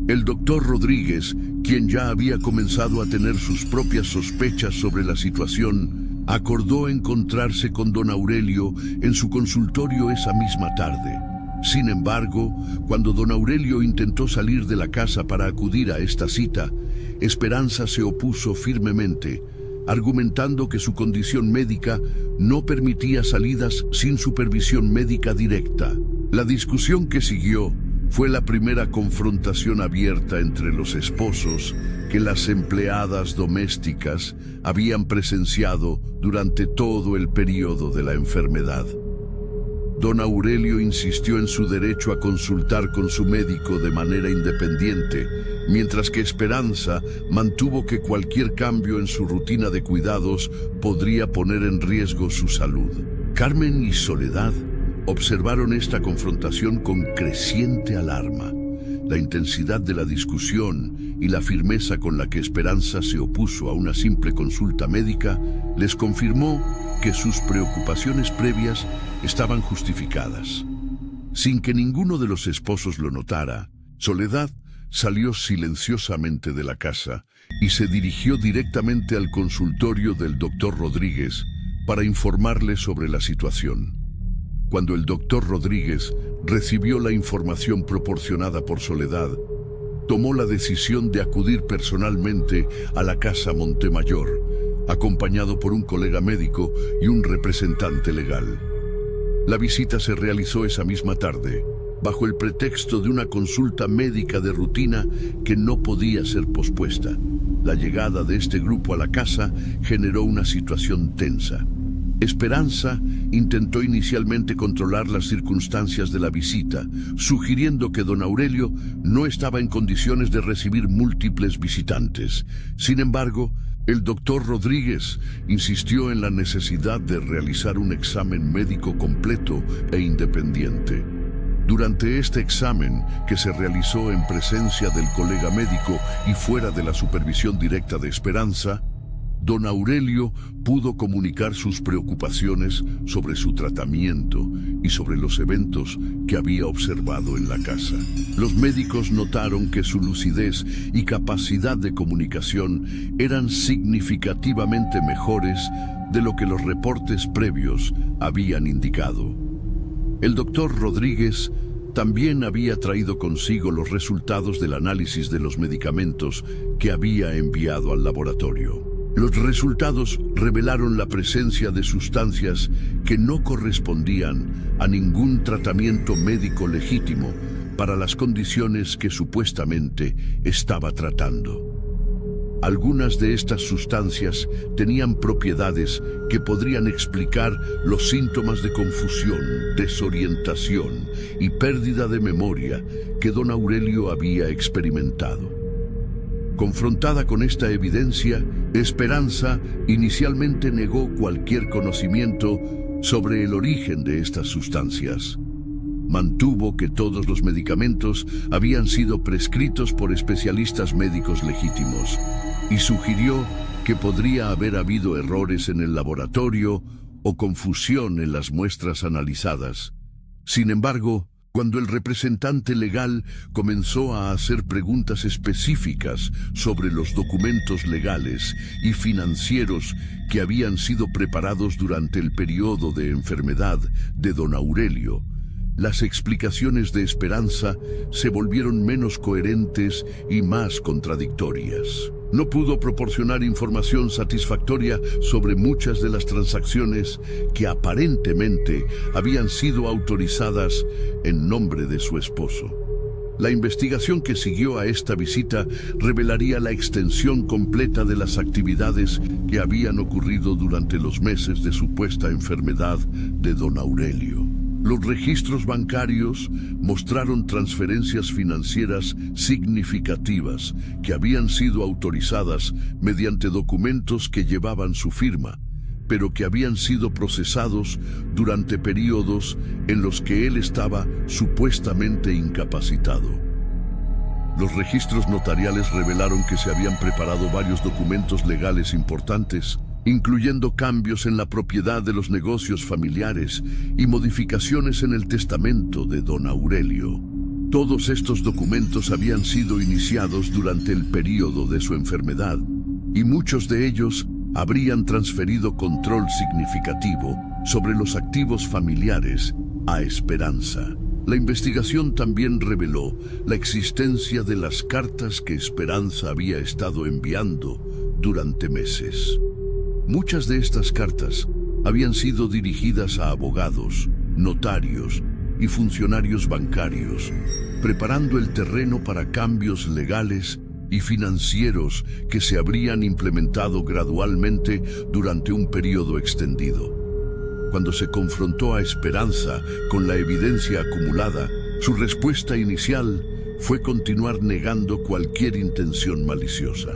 El doctor Rodríguez, quien ya había comenzado a tener sus propias sospechas sobre la situación, acordó encontrarse con don Aurelio en su consultorio esa misma tarde. Sin embargo, cuando don Aurelio intentó salir de la casa para acudir a esta cita, Esperanza se opuso firmemente, argumentando que su condición médica no permitía salidas sin supervisión médica directa. La discusión que siguió fue la primera confrontación abierta entre los esposos que las empleadas domésticas habían presenciado durante todo el periodo de la enfermedad. Don Aurelio insistió en su derecho a consultar con su médico de manera independiente, mientras que Esperanza mantuvo que cualquier cambio en su rutina de cuidados podría poner en riesgo su salud. Carmen y Soledad observaron esta confrontación con creciente alarma. La intensidad de la discusión y la firmeza con la que Esperanza se opuso a una simple consulta médica les confirmó que sus preocupaciones previas estaban justificadas. Sin que ninguno de los esposos lo notara, Soledad salió silenciosamente de la casa y se dirigió directamente al consultorio del doctor Rodríguez para informarle sobre la situación. Cuando el doctor Rodríguez recibió la información proporcionada por Soledad, tomó la decisión de acudir personalmente a la Casa Montemayor, acompañado por un colega médico y un representante legal. La visita se realizó esa misma tarde, bajo el pretexto de una consulta médica de rutina que no podía ser pospuesta. La llegada de este grupo a la casa generó una situación tensa. Esperanza intentó inicialmente controlar las circunstancias de la visita, sugiriendo que don Aurelio no estaba en condiciones de recibir múltiples visitantes. Sin embargo, el doctor Rodríguez insistió en la necesidad de realizar un examen médico completo e independiente. Durante este examen, que se realizó en presencia del colega médico y fuera de la supervisión directa de Esperanza, don Aurelio pudo comunicar sus preocupaciones sobre su tratamiento y sobre los eventos que había observado en la casa. Los médicos notaron que su lucidez y capacidad de comunicación eran significativamente mejores de lo que los reportes previos habían indicado. El doctor Rodríguez también había traído consigo los resultados del análisis de los medicamentos que había enviado al laboratorio. Los resultados revelaron la presencia de sustancias que no correspondían a ningún tratamiento médico legítimo para las condiciones que supuestamente estaba tratando. Algunas de estas sustancias tenían propiedades que podrían explicar los síntomas de confusión, desorientación y pérdida de memoria que don Aurelio había experimentado. Confrontada con esta evidencia, Esperanza inicialmente negó cualquier conocimiento sobre el origen de estas sustancias. Mantuvo que todos los medicamentos habían sido prescritos por especialistas médicos legítimos y sugirió que podría haber habido errores en el laboratorio o confusión en las muestras analizadas. Sin embargo, cuando el representante legal comenzó a hacer preguntas específicas sobre los documentos legales y financieros que habían sido preparados durante el periodo de enfermedad de don Aurelio, las explicaciones de Esperanza se volvieron menos coherentes y más contradictorias. No pudo proporcionar información satisfactoria sobre muchas de las transacciones que aparentemente habían sido autorizadas en nombre de su esposo. La investigación que siguió a esta visita revelaría la extensión completa de las actividades que habían ocurrido durante los meses de supuesta enfermedad de don Aurelio. Los registros bancarios mostraron transferencias financieras significativas que habían sido autorizadas mediante documentos que llevaban su firma, pero que habían sido procesados durante periodos en los que él estaba supuestamente incapacitado. Los registros notariales revelaron que se habían preparado varios documentos legales importantes, incluyendo cambios en la propiedad de los negocios familiares y modificaciones en el testamento de don Aurelio. Todos estos documentos habían sido iniciados durante el período de su enfermedad, y muchos de ellos habrían transferido control significativo sobre los activos familiares a Esperanza. La investigación también reveló la existencia de las cartas que Esperanza había estado enviando durante meses. Muchas de estas cartas habían sido dirigidas a abogados, notarios y funcionarios bancarios, preparando el terreno para cambios legales y financieros que se habrían implementado gradualmente durante un periodo extendido. Cuando se confrontó a Esperanza con la evidencia acumulada, su respuesta inicial fue continuar negando cualquier intención maliciosa.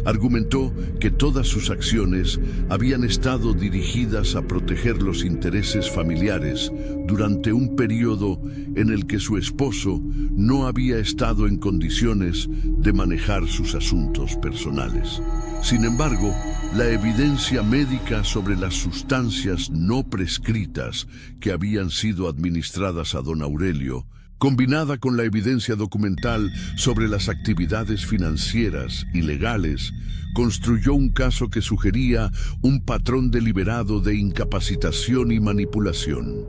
Argumentó que todas sus acciones habían estado dirigidas a proteger los intereses familiares durante un periodo en el que su esposo no había estado en condiciones de manejar sus asuntos personales. Sin embargo, la evidencia médica sobre las sustancias no prescritas que habían sido administradas a don Aurelio, combinada con la evidencia documental sobre las actividades financieras y legales, construyó un caso que sugería un patrón deliberado de incapacitación y manipulación.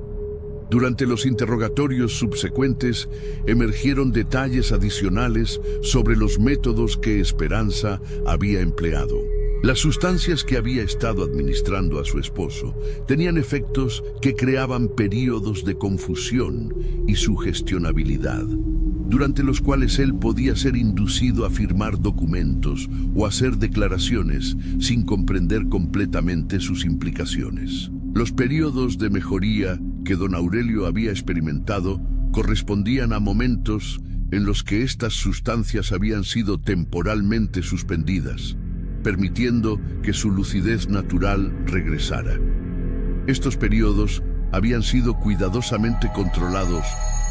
Durante los interrogatorios subsecuentes, emergieron detalles adicionales sobre los métodos que Esperanza había empleado. Las sustancias que había estado administrando a su esposo tenían efectos que creaban periodos de confusión y sugestionabilidad, durante los cuales él podía ser inducido a firmar documentos o hacer declaraciones sin comprender completamente sus implicaciones. Los periodos de mejoría que don Aurelio había experimentado correspondían a momentos en los que estas sustancias habían sido temporalmente suspendidas, permitiendo que su lucidez natural regresara. Estos periodos habían sido cuidadosamente controlados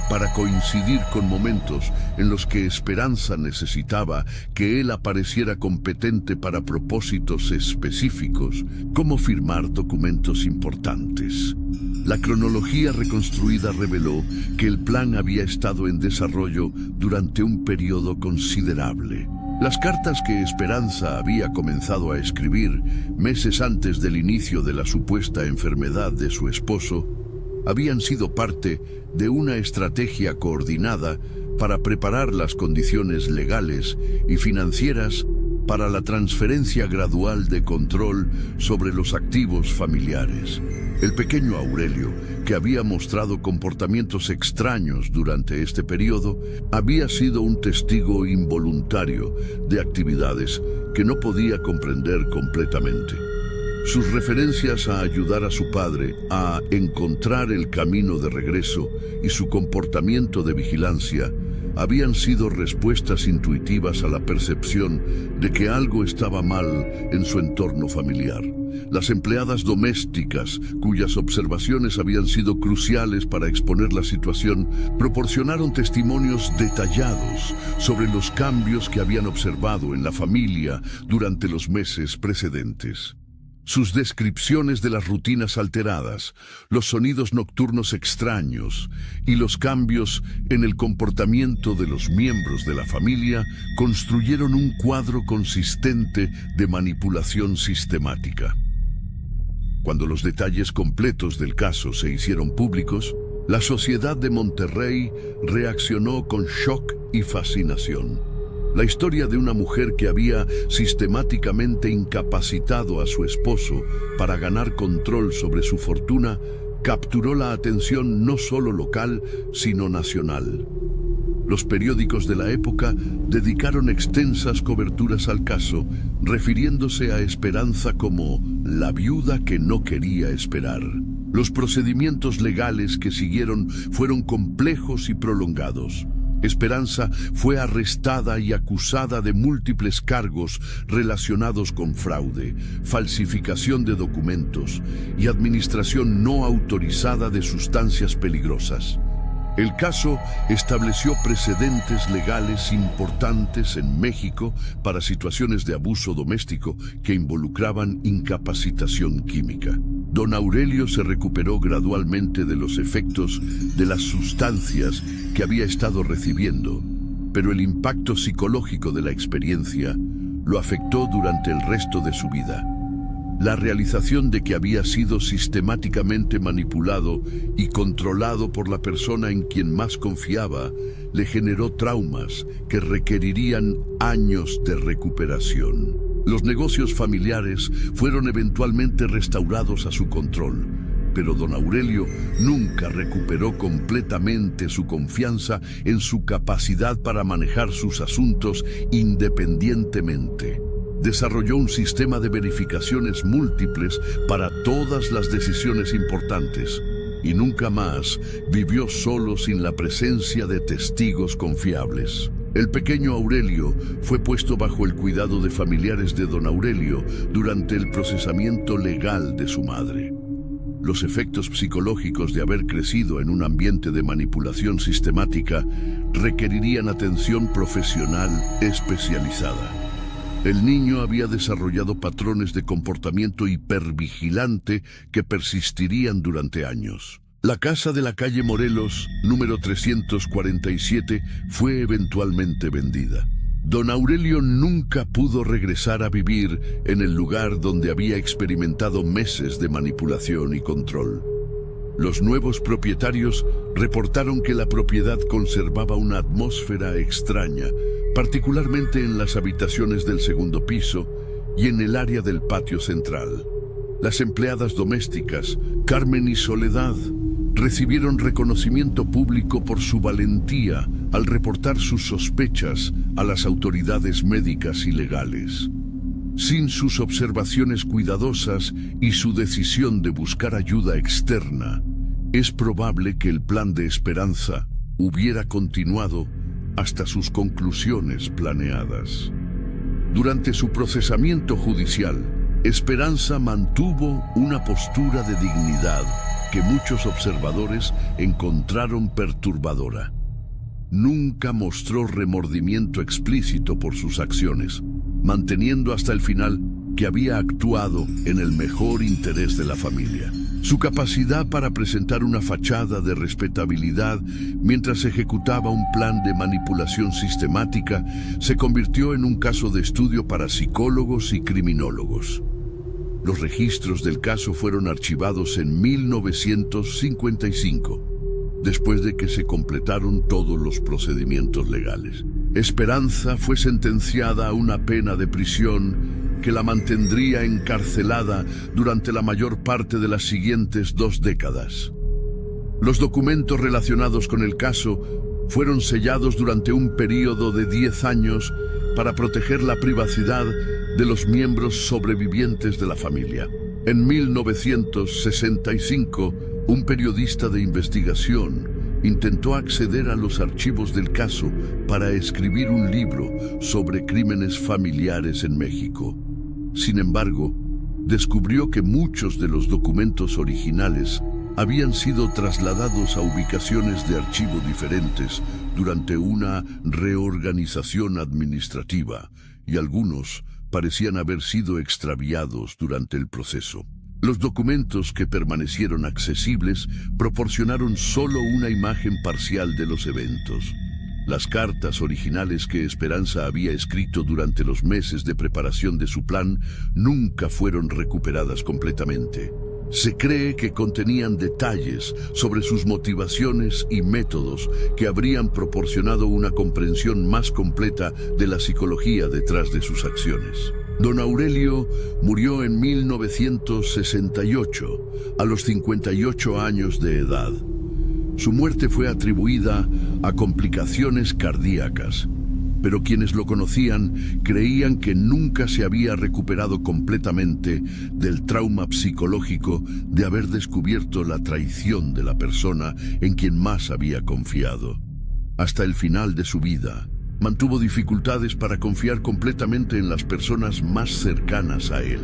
para coincidir con momentos en los que Esperanza necesitaba que él apareciera competente para propósitos específicos, como firmar documentos importantes. La cronología reconstruida reveló que el plan había estado en desarrollo durante un periodo considerable. Las cartas que Esperanza había comenzado a escribir meses antes del inicio de la supuesta enfermedad de su esposo habían sido parte de una estrategia coordinada para preparar las condiciones legales y financieras para la transferencia gradual de control sobre los activos familiares. El pequeño Aurelio, que había mostrado comportamientos extraños durante este periodo, había sido un testigo involuntario de actividades que no podía comprender completamente. Sus referencias a ayudar a su padre a encontrar el camino de regreso y su comportamiento de vigilancia habían sido respuestas intuitivas a la percepción de que algo estaba mal en su entorno familiar. Las empleadas domésticas, cuyas observaciones habían sido cruciales para exponer la situación, proporcionaron testimonios detallados sobre los cambios que habían observado en la familia durante los meses precedentes. Sus descripciones de las rutinas alteradas, los sonidos nocturnos extraños y los cambios en el comportamiento de los miembros de la familia construyeron un cuadro consistente de manipulación sistemática. Cuando los detalles completos del caso se hicieron públicos, la sociedad de Monterrey reaccionó con shock y fascinación. La historia de una mujer que había sistemáticamente incapacitado a su esposo para ganar control sobre su fortuna capturó la atención no solo local, sino nacional. Los periódicos de la época dedicaron extensas coberturas al caso, refiriéndose a Esperanza como la viuda que no quería esperar. Los procedimientos legales que siguieron fueron complejos y prolongados. Esperanza fue arrestada y acusada de múltiples cargos relacionados con fraude, falsificación de documentos y administración no autorizada de sustancias peligrosas. El caso estableció precedentes legales importantes en México para situaciones de abuso doméstico que involucraban incapacitación química. Don Aurelio se recuperó gradualmente de los efectos de las sustancias que había estado recibiendo, pero el impacto psicológico de la experiencia lo afectó durante el resto de su vida. La realización de que había sido sistemáticamente manipulado y controlado por la persona en quien más confiaba le generó traumas que requerirían años de recuperación. Los negocios familiares fueron eventualmente restaurados a su control, pero don Aurelio nunca recuperó completamente su confianza en su capacidad para manejar sus asuntos independientemente. Desarrolló un sistema de verificaciones múltiples para todas las decisiones importantes y nunca más vivió solo sin la presencia de testigos confiables. El pequeño Aurelio fue puesto bajo el cuidado de familiares de don Aurelio durante el procesamiento legal de su madre. Los efectos psicológicos de haber crecido en un ambiente de manipulación sistemática requerirían atención profesional especializada. El niño había desarrollado patrones de comportamiento hipervigilante que persistirían durante años. La casa de la calle Morelos, número 347, fue eventualmente vendida. Don Aurelio nunca pudo regresar a vivir en el lugar donde había experimentado meses de manipulación y control. Los nuevos propietarios reportaron que la propiedad conservaba una atmósfera extraña, particularmente en las habitaciones del segundo piso y en el área del patio central. Las empleadas domésticas, Carmen y Soledad, recibieron reconocimiento público por su valentía al reportar sus sospechas a las autoridades médicas y legales. Sin sus observaciones cuidadosas y su decisión de buscar ayuda externa, es probable que el plan de Esperanza hubiera continuado hasta sus conclusiones planeadas. Durante su procesamiento judicial, Esperanza mantuvo una postura de dignidad que muchos observadores encontraron perturbadora. Nunca mostró remordimiento explícito por sus acciones, manteniendo hasta el final que había actuado en el mejor interés de la familia. Su capacidad para presentar una fachada de respetabilidad mientras ejecutaba un plan de manipulación sistemática se convirtió en un caso de estudio para psicólogos y criminólogos. Los registros del caso fueron archivados en 1955, después de que se completaron todos los procedimientos legales. Esperanza fue sentenciada a una pena de prisión que la mantendría encarcelada durante la mayor parte de las siguientes 2 décadas. Los documentos relacionados con el caso fueron sellados durante un período de 10 años para proteger la privacidad de los miembros sobrevivientes de la familia. En 1965, un periodista de investigación intentó acceder a los archivos del caso para escribir un libro sobre crímenes familiares en México. Sin embargo, descubrió que muchos de los documentos originales habían sido trasladados a ubicaciones de archivo diferentes durante una reorganización administrativa, y algunos parecían haber sido extraviados durante el proceso. Los documentos que permanecieron accesibles proporcionaron solo una imagen parcial de los eventos. Las cartas originales que Esperanza había escrito durante los meses de preparación de su plan nunca fueron recuperadas completamente. Se cree que contenían detalles sobre sus motivaciones y métodos que habrían proporcionado una comprensión más completa de la psicología detrás de sus acciones. Don Aurelio murió en 1968, a los 58 años de edad. Su muerte fue atribuida a complicaciones cardíacas, pero quienes lo conocían creían que nunca se había recuperado completamente del trauma psicológico de haber descubierto la traición de la persona en quien más había confiado. Hasta el final de su vida, mantuvo dificultades para confiar completamente en las personas más cercanas a él.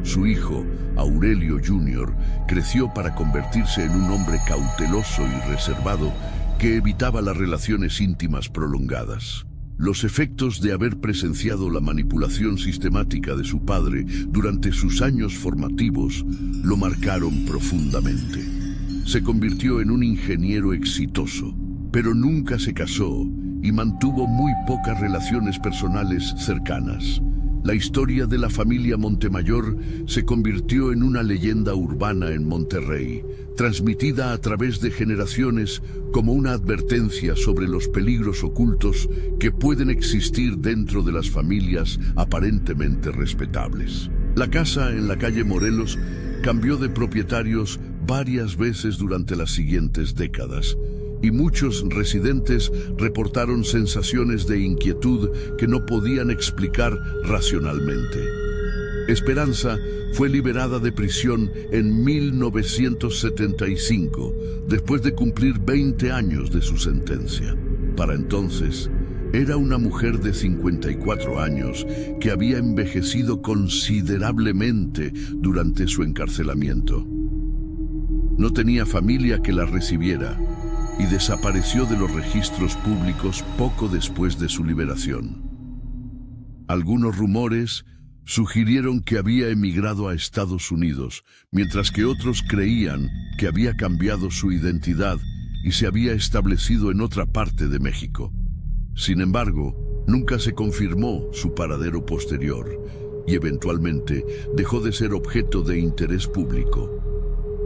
Su hijo, Aurelio Jr., creció para convertirse en un hombre cauteloso y reservado que evitaba las relaciones íntimas prolongadas. Los efectos de haber presenciado la manipulación sistemática de su padre durante sus años formativos lo marcaron profundamente. Se convirtió en un ingeniero exitoso, pero nunca se casó y mantuvo muy pocas relaciones personales cercanas. La historia de la familia Montemayor se convirtió en una leyenda urbana en Monterrey, transmitida a través de generaciones como una advertencia sobre los peligros ocultos que pueden existir dentro de las familias aparentemente respetables. La casa en la calle Morelos cambió de propietarios varias veces durante las siguientes décadas, y muchos residentes reportaron sensaciones de inquietud que no podían explicar racionalmente. Esperanza fue liberada de prisión en 1975, después de cumplir 20 años de su sentencia. Para entonces, era una mujer de 54 años que había envejecido considerablemente durante su encarcelamiento. No tenía familia que la recibiera y desapareció de los registros públicos poco después de su liberación. Algunos rumores sugirieron que había emigrado a Estados Unidos, mientras que otros creían que había cambiado su identidad y se había establecido en otra parte de México. Sin embargo, nunca se confirmó su paradero posterior y eventualmente dejó de ser objeto de interés público.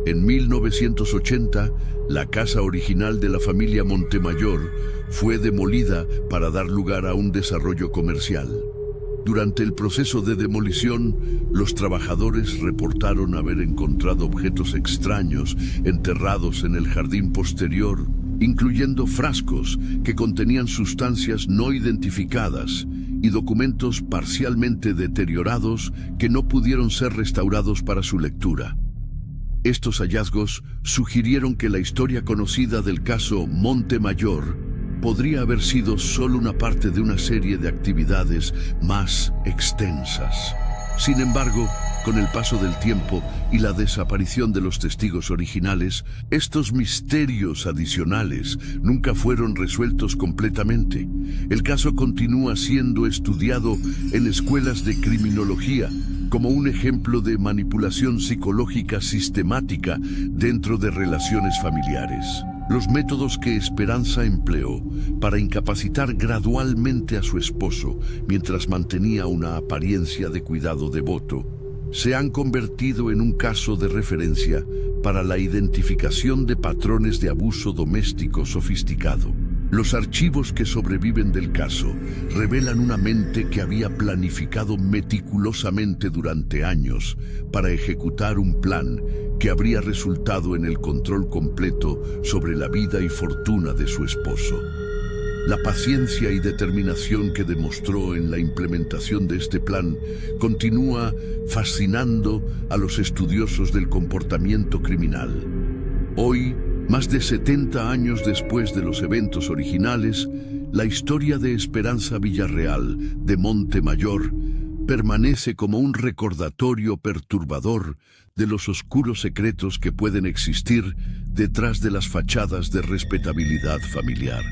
En 1980, la casa original de la familia Montemayor fue demolida para dar lugar a un desarrollo comercial. Durante el proceso de demolición, los trabajadores reportaron haber encontrado objetos extraños enterrados en el jardín posterior, incluyendo frascos que contenían sustancias no identificadas y documentos parcialmente deteriorados que no pudieron ser restaurados para su lectura. Estos hallazgos sugirieron que la historia conocida del caso Montemayor podría haber sido solo una parte de una serie de actividades más extensas. Sin embargo, con el paso del tiempo y la desaparición de los testigos originales, estos misterios adicionales nunca fueron resueltos completamente. El caso continúa siendo estudiado en escuelas de criminología como un ejemplo de manipulación psicológica sistemática dentro de relaciones familiares. Los métodos que Esperanza empleó para incapacitar gradualmente a su esposo mientras mantenía una apariencia de cuidado devoto se han convertido en un caso de referencia para la identificación de patrones de abuso doméstico sofisticado. Los archivos que sobreviven del caso revelan una mente que había planificado meticulosamente durante años para ejecutar un plan que habría resultado en el control completo sobre la vida y fortuna de su esposo. La paciencia y determinación que demostró en la implementación de este plan continúa fascinando a los estudiosos del comportamiento criminal. Hoy, más de 70 años después de los eventos originales, la historia de Esperanza Villarreal de Montemayor permanece como un recordatorio perturbador de los oscuros secretos que pueden existir detrás de las fachadas de respetabilidad familiar.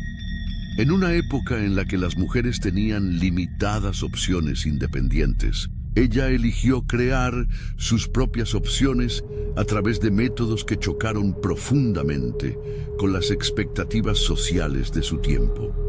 En una época en la que las mujeres tenían limitadas opciones independientes, ella eligió crear sus propias opciones a través de métodos que chocaron profundamente con las expectativas sociales de su tiempo.